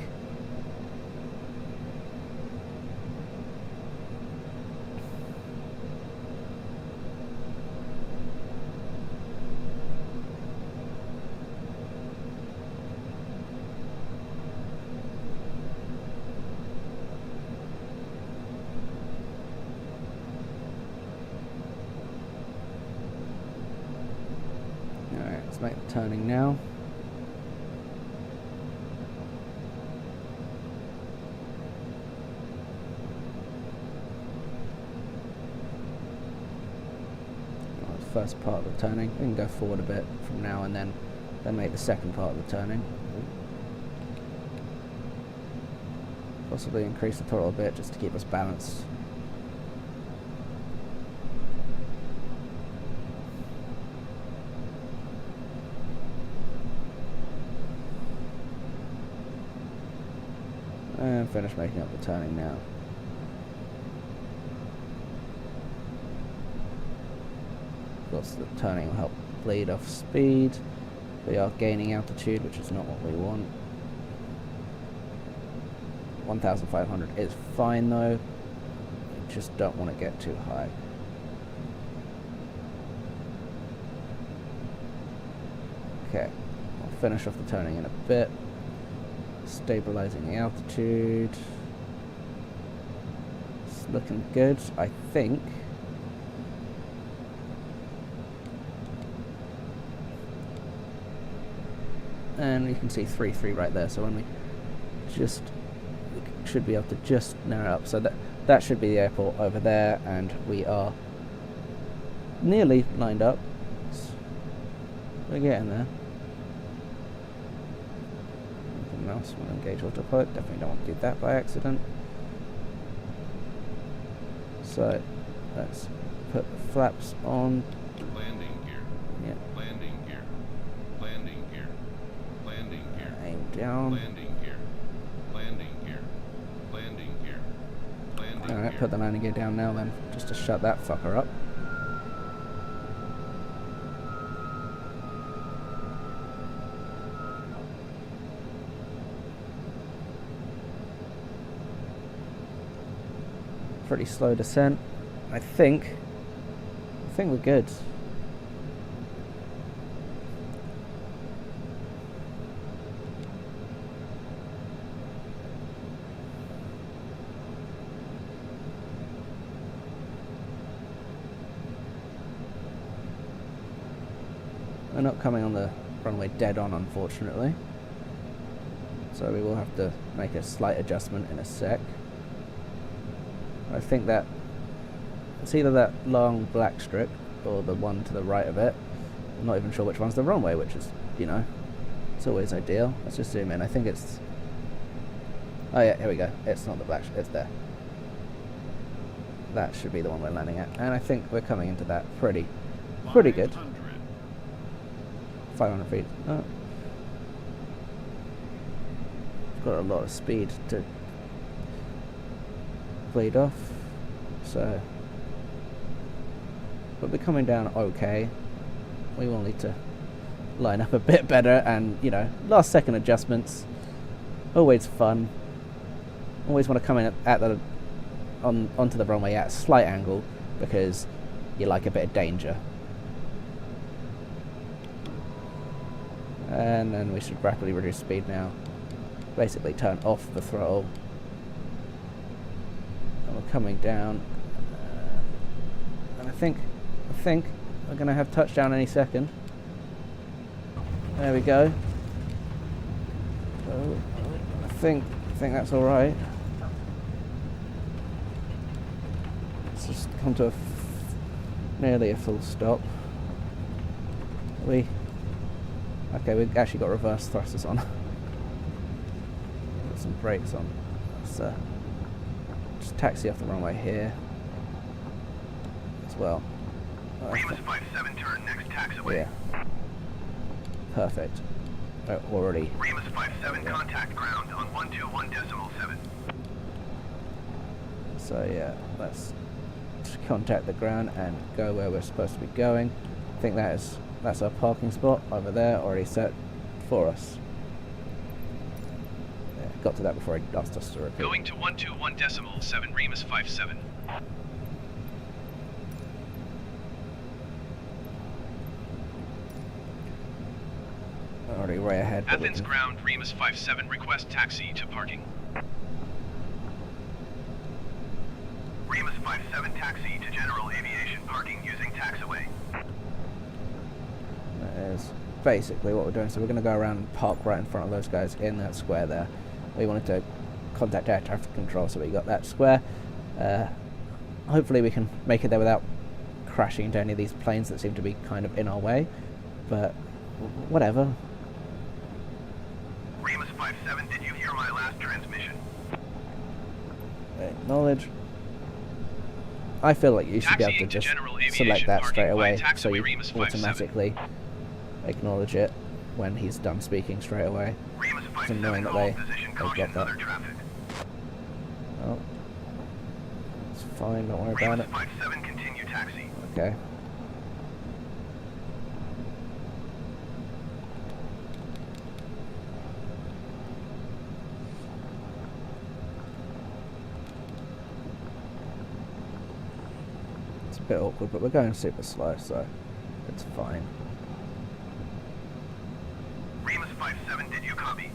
Let's make the turning now. The first part of the turning. We can go forward a bit from now and then make the second part of the turning. Possibly increase the throttle a bit just to keep us balanced. And finish making up the turning now. Of course, the turning will help bleed off speed. We are gaining altitude, which is not what we want. 1,500 is fine though. We just don't want to get too high. Okay, I'll finish off the turning in a bit. Stabilizing the altitude. It's looking good, I think. And you can see 3.3 right there, so when we should be able to just narrow up. So that should be the airport over there, and we are nearly lined up. We're getting there. Mouse will engage autopilot. Definitely don't want to do that by accident. So let's put the flaps on. Landing gear. Yeah. Landing gear. Landing gear. Landing gear. Aim down. Landing gear. Landing gear. Landing gear. Landing gear. Alright, put the landing gear down now then, just to shut that fucker up. Pretty slow descent. I think we're good. We're not coming on the runway dead on, unfortunately. So we will have to make a slight adjustment in a sec. I think that it's either that long black strip or the one to the right of it. I'm not even sure which one's the runway, which is, you know, it's always ideal. Let's just zoom in. I think it's... Oh yeah, here we go. It's not the black strip, it's there. That should be the one we're landing at. And I think we're coming into that pretty Pretty good. 500 feet. Oh. Got a lot of speed to bleed off, so but we're coming down okay. We will need to line up a bit better, and you know, last second adjustments, always fun. Always want to come in at the onto the runway at a slight angle because you like a bit of danger. And then we should rapidly reduce speed now. Basically turn off the throttle. And we're coming down. And I think we're going to have touchdown any second. There we go. So I think that's all right. Let's just come to nearly a full stop. Okay, we've actually got reverse thrusters on. Got some brakes on. Let's just taxi off the runway here as well. Remus 57, turn next taxiway. Yeah. Perfect. Already. Remus 57, contact ground on 121.7. So yeah, let's contact the ground and go where we're supposed to be going. I think that's our parking spot over there, already set for us. Yeah, got to that before he asked us to repeat. Going to 121.7 Remus 57. Already way ahead. Athens ground, Remus 57, request taxi to parking. Remus 57, taxi to general aviation parking using taxiway. That is basically what we're doing. So we're going to go around and park right in front of those guys in that square there. We wanted to contact air traffic control, so we got that square. Hopefully we can make it there without crashing into any of these planes that seem to be kind of in our way. But whatever. Remus 57, did you hear my last transmission? Acknowledge. I feel like you should be able to just select that straight away, so you automatically acknowledge it when he's done speaking straight away. It's annoying that they get that. Oh, it's fine, don't worry about it. 57, continue taxi. Okay. It's a bit awkward, but we're going super slow, so it's fine. Remus 57, did you copy?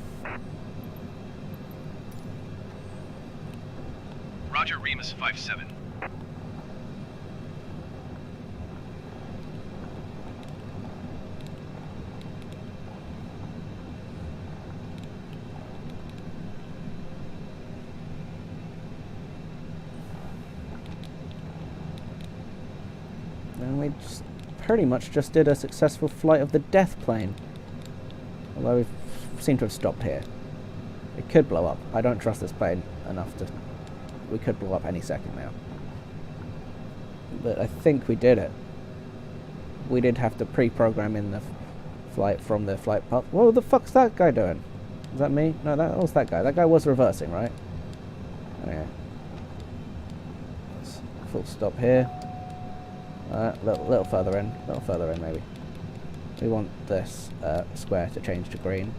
Roger, Remus 57. And we pretty much just did a successful flight of the death plane. Although we seem to have stopped here. It could blow up. I don't trust this plane enough to... We could blow up any second now. But I think we did it. We did have to pre-program in the flight from the flight path. What the fuck's that guy doing? Is that me? No, that was that guy. That guy was reversing, right? Okay. Let's full stop here. Little further in. Little further in, maybe. We want this square to change to green.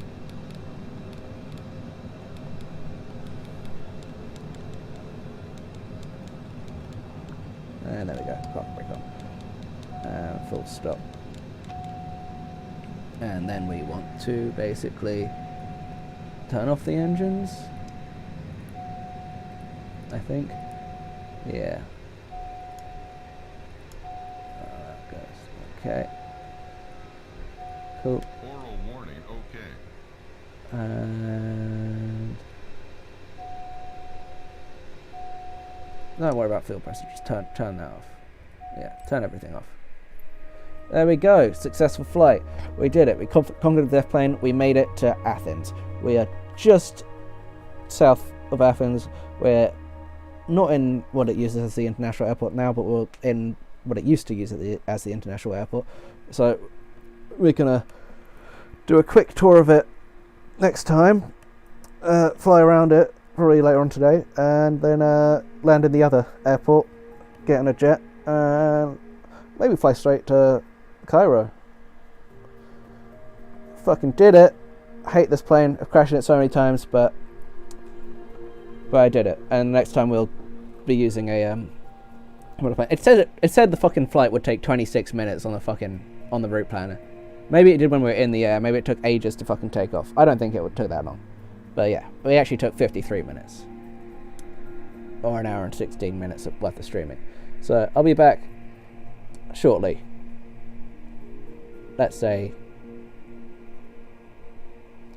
And there we go. Clock break on. And full stop. And then we want to basically turn off the engines. I think. Yeah. That goes. Okay. Cool. Oral warning, okay. And don't worry about fuel pressure, just turn that off. Yeah, turn everything off. There we go, successful flight. We did it, we conquered the death plane, we made it to Athens. We are just south of Athens. We're not in what it uses as the international airport now, but we're in what it used to use as the international airport. So we're gonna do a quick tour of it next time, fly around it probably later on today, and then land in the other airport, get on a jet, and maybe fly straight to Cairo. Fucking did it. I hate this plane. I've crashed in it so many times, but I did it. And next time we'll be using a It said the fucking flight would take 26 minutes on the route planner. Maybe it did when we were in the air. Maybe it took ages to fucking take off. I don't think it would take that long. But yeah, we actually took 53 minutes. Or an hour and 16 minutes worth of streaming. So I'll be back shortly. Let's say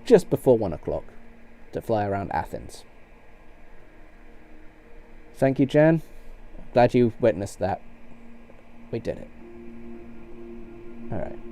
just before 1 o'clock to fly around Athens. Thank you, Jen. Glad you witnessed that. We did it. Alright.